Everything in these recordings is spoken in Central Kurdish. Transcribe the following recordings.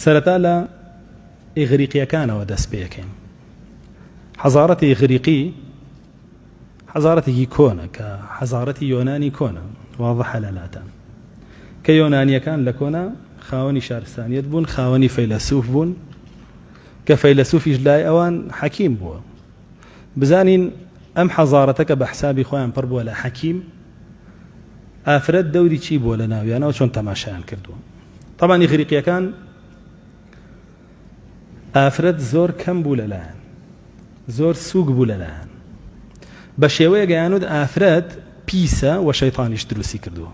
سەرەتا لە ئیغریقیەکانەوە دەست پێ یەکەین. حەزارەتی ئیغریقی حەزارەتێکی کۆنە کە حەزارەتی یۆنانی کۆنە، واضحە لەلاتان، کە یۆنانیەکان لە کۆنا خاوەنی شارستانیەت بوون، خاوەنی فەیلسوف بوون کە فەیلسوفیش لای ئەوان حەکیم بووە. بزانین ئەم حەزارەتە کە بە حسابی خۆیان پڕ بووە لە حەکیم، ئافرەت دەوری چی بووە لە ناویانەوە چۆن تەماشایان کردووە. طبعا ئیغریقیەکان ئافرەت زۆر کەم بوو لەلایەن، زۆر سووک بوو لەلایەن، بە شێوەیە گەیانوت ئافرەت پیسە و شەیطانیش دروستی کردووە،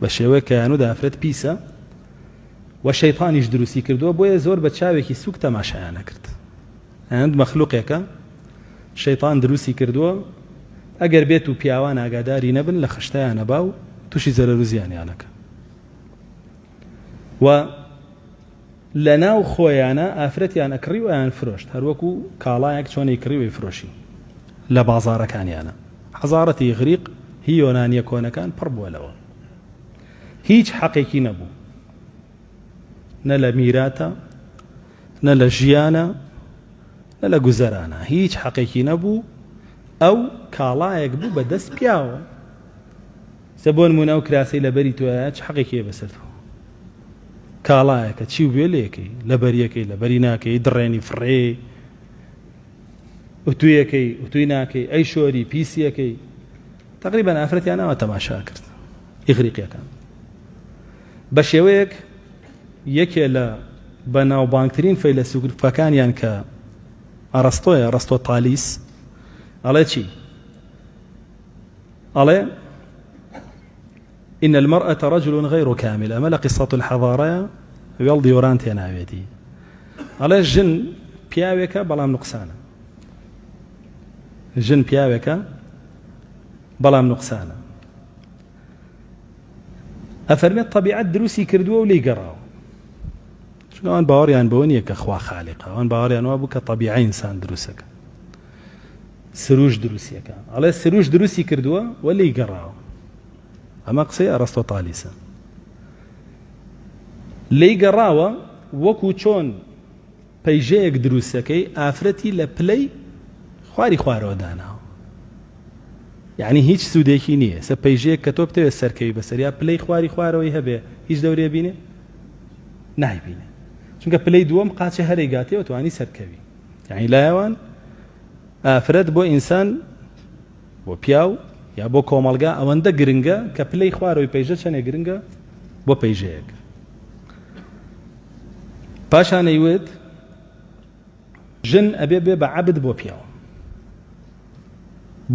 بە شێوەیە کە یانوت ئافرەت پیسە و شەیطانیش دروستی کردووە، بۆیە زۆر بە چاوێکی سووک تەماشایانە کرد. ئەند مەخلوقێکە شەیطان دروستی کردووە، ئەگەر بێت و پیاوان ئاگاداری نەبن لە خشتیان نەبا و تووشی زەرەر و زیانیانەکە. و لە ناو خۆیانە ئافرەتیان ئەکڕی و یان فرۆشت، هەروەکو کاڵایەک چۆنی کڕی وی فرۆشی لە بازاڕەکانیانە. حەزارەتی ئیغریق هی یۆنانیە کۆنەکان پڕ بووە لەوە، هیچ حەقێکی نەبوو، نە لە میراتە، نە لە ژیانە، نە لە گوزەرانە، هیچ حەقێکی نەبوو. ئەو کاڵایەک بوو بە دەست پیاوە. سە بۆ نمونە ئەو کراسەی لەبەری تۆیە چ حەقێکی بەسەر تۆ؟ کاڵایەکە چی و بێ لێکەی لەبەریەکەی لەبەری ناکەی، دڕێنی فڕێ، ئوتویەکەی ئوتوی ناکەی، ئەی شۆری پیسیەکەی. تقریبا ئافرەتیان ناوە تەماشا کرد ئیغریقیەکان. بە شێوەیەک یەکێ لە بەناوبانگترین فەیلسوفەکانیان کە ئەرەستۆیە، ئەرەستۆتالیس، ئەڵێ چی؟ ئەڵێ إن المرأة رجل غير كامل. أما لقصة الحضارة يال ديوران تناويتي على جن بياوكا بلام نقصانا، جن بياوكا بلام نقصانا. أفرمي الطبيعة دروسي كردوه ولي قراو شنو أن باوريان بوني كأخوا خالقة، وأن باوريان وابوك طبيعي إنسان دروسك سروج دروسيك على السروج دروسي كردوه ولي قراو. ئەمە قسەی ئەرەستۆتالیسە. لی گەڕاوە وەکو چۆن پەیژەیەک دروستەکەی ئافرەتی لە پلەی خواری خوارەوە داناوە، یعنی هیچ سوودێکی نییە. سە پەیژەیەک کە تۆ بتەوێت سەرکەوی بەسەریا پلەی خواری خوارەوەی هەبێ هیچ دەورێ بینێ نایبینێ، چونکە پلەی دووەم قاچە هەرەی گاتێەوە توانی سەرکەوی. یعنی لایەوان ئافرەت بۆ ئینسان بۆ پیاو یا بۆ کۆمەڵگا ئەوەندە گرنگە کە پلەی خوارەوەی پەیژە چەندێک گرنگە بۆ پەیژەیەک. پاشان ئەیوێت ژن ئەبێ بێ بە عەبد بۆ پیاوە،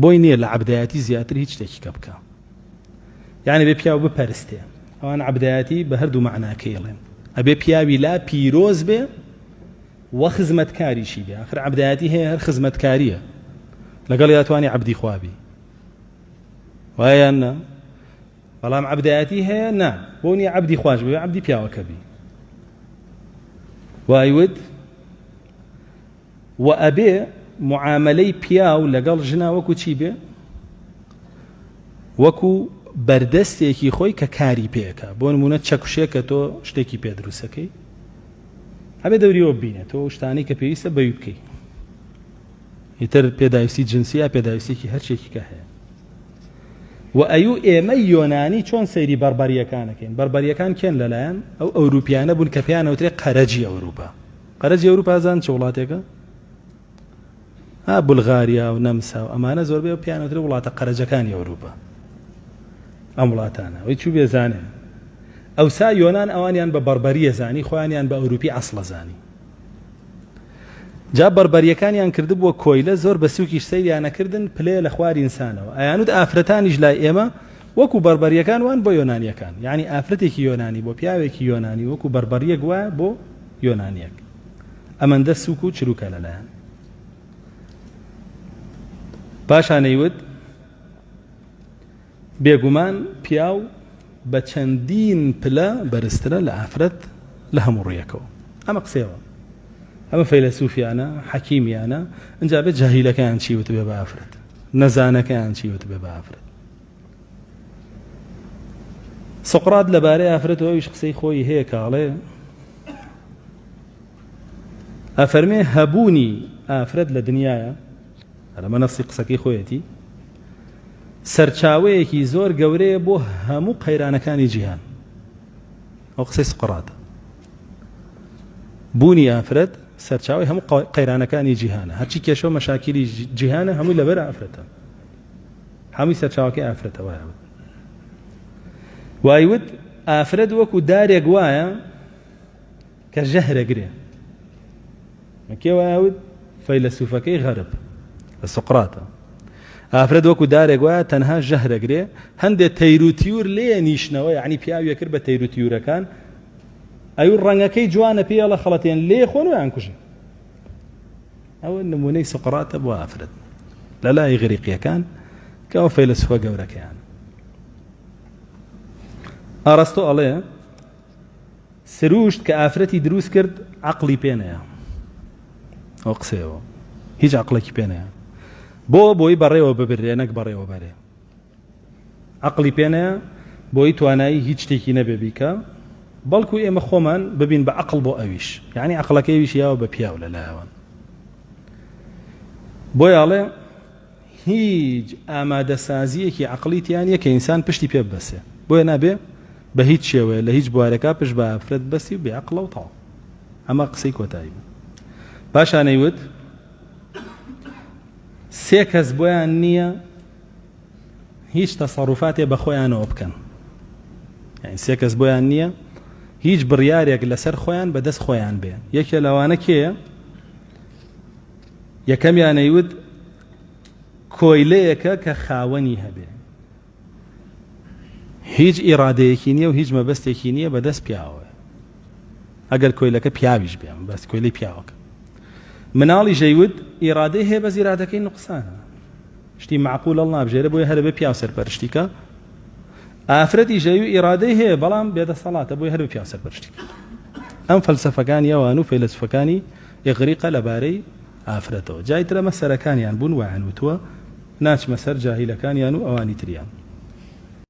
بۆی نییە لە عەبدایەتی زیاتر هیچ شتێکی کە بکە، یعنی بێ پیاو بپەرستێ. ئەوان عەبدایەتی بە هەردوو معناکەیڵێن. ئەبێ پیاوی لا پیرۆز بێ وە خزمەتکاریشی بێ. ئاخر عەبدایەتی هەیە هەر خزمەتکاریە، لەگەڵ یاتوانی عەبدی خوابی وایە نە، بەڵام عەبدایەتی هەیە نا، بۆ نییە عەبدی خواش بێ، عەبدی پیاوەکە بی. وایوت و ئەبێ معاملەی پیاو لەگەڵ ژنا وەکو چی بێ؟ وەکو بەردەستێکی خۆی کە کاری پێەکە. بۆ نمونە چەکوشێک کە تۆ شتێکی پێ دروستەکەی ئەبێ دەوریەوە بینێت تۆ شتانی کە پێویستە بەوی بکەی. ئیتر پێداویستی جنسی یا پێداویستێکی هەرچێکی کە هەیە. و ئەیوو ئێمە یۆنانی چۆن سەیری بەربەریەکانەکەین؟ بەربەریەکان کێن لەلایەن ئەو ئەوروپیانە بوون کە پێیان ئەوترێ قەرەجی ئەوروپا. قەرەجی ئەوروپا زان چ وڵاتێکە؟ بولغاریا و نەمسا و ئەمانە زۆربەی پێیان ئەوترێ وڵاتە قەرەجەکانی ئەوروپا. ئەم وڵاتانە وەی چوو بێزانێ ئەوسا یۆنان ئەوانیان بە بەربەریە زانی، خۆیانیان بە ئەوروپی ئەسڵە زانی. جا بەربەریەکانیان کردبووە کۆیلە، زۆر بە سووکیش سەیریانەکردن پلێ لە خواری ئینسانەوە. ئەیانوت ئافرەتانیش لای ئێمە وەکو بەربەریەکان وان بۆ یۆنانیەکان، یعنی ئافرەتێکی یۆنانی بۆ پیاوێکی یۆنانی وەکو بەربەریەک وایە بۆ یۆنانیەک. ئەمەندە سووک و چروکە لەلایەن. پاشان ئەیوت بێگومان پیاو بە چەندین پلە بەرزترە لە ئافرەت لە هەموو ڕوویەکەوە. ئەمە قسەوە ئەمە فەیلسوفیانە حەکیمیانە. ئەنجا بێت جاهیلەکەیان چی وت بێ بە ئافرەت، نەزانەکەیان چی وت بێ بە ئافرەت. سقراط لەبارەی ئافرەت ئەویش قسەی خۆی هەیە کاڵێ ئەفەرمێ هەبوونی ئافرەت لە دنیاە ئەمە نەسی قسەکەی خۆیەتی سەرچاوەیەکی زۆر گەورەیە بۆ هەموو قەیرانەکانی جیهان. ئەو قسەی سقراطە. بوونی ئافرەت سەرچاوی هەموو قەیرانەکانی جیهانە. هەرچی کێشە و مەشاکیلی جیهانە هەمووی لەبەر ئافرەتە. هەمووی سەرچاوەکەی ئافرەتە. وایوت ئافرەت وەکو دارێک وایە کە ژەهرەگرێ. کێ وایوت؟ فەیلسوفەکەی غەرب لە سقراتە. ئافرەت وەکو دارێک وایە تەنها ژەهرەگرێ، هەندێک تەیروتیور لێ نیشنەوە، یعنی پیاویە کرد بە تەیروتیورەکان، ئەو ڕەنگەکەی جوانە پێڵە خەڵەتێن لێ خۆن و یانکوژن. ئەوە نمونەی سقراتە بۆ ئافرەت لە لای غریقیەکان کە ئەو فەیلسوفە گەورەکەیان. ئارەستۆ ئەڵێ سروشت کە ئافرەتی دروست کرد عەقڵی پێ نەیە. ئەو قسەیەوە هیچ عەقڵێکی پێ نەیە. بۆی بەڕێوە ببرێ نەک بەڕێوە بەرێ. عەقڵی پێ نەیە بۆی توانایی هیچ شتێکی نەبێ بیکە، بەڵکو ئێمە خۆمان ببین بە عەقڵ بۆ ئەویش، یعنی عەقڵەکەیویش یاوە بە پیاو لەلایەوە. بۆی ئەڵێ هیچ ئامادەسازیەکی عەقڵیتیان یە کە ئینسان پشتی پێ ببەسێ، بۆیە نابێ بە هیچ شێوەیە لە هیچ بوارەکە پشت بە ئافرەت بەسی و بێ عەقڵە و تاڵ. ئەمە قسەی کۆتایی بوو. پاشانەیوت سێ کەس بۆیان نییە هیچ تەسەڕوفاتێ بە خۆیانەوە بکەن. یعنی سێ کەس بۆیان نییە هیچ بڕیارێک لەسەر خۆیان بەدەست خۆیان بێ. یەکێ لەوانە کێیە؟ یەکەمیانەیوت کۆیلەیەکە کە خاوەنی هەبێ، هیچ ئیرادەیەکی نییە و هیچ مەبەستێکی نییە بەدەست پیاوە. ئەگەر کۆیلەکە پیاویش بێ بەس کۆیلەی پیاوەکە. مناڵی ژەیوت ئیرادەی هەیە بەس ئیرادەکەی نوقسانە، شتی معقول هەڵ نابژێرە بۆیە هەرە بێ پیاو سەرپەرشتیکە. ئافرەتی ژەوی ئیرادەی هەیە بەڵام بێدەسەڵاتە بۆیە هەرە بێ پیاو سەرپەرشتیکە. ئەم فەلسەفەکانی ئەوان و فەیلسوفەکانی ئیغریقە لەبارەی ئافرەتەوە. جای ترە مەسەرەکانیان بوون وایان وتووە ناچمە سەر جاهیلەکانیان و ئەوانی تریان.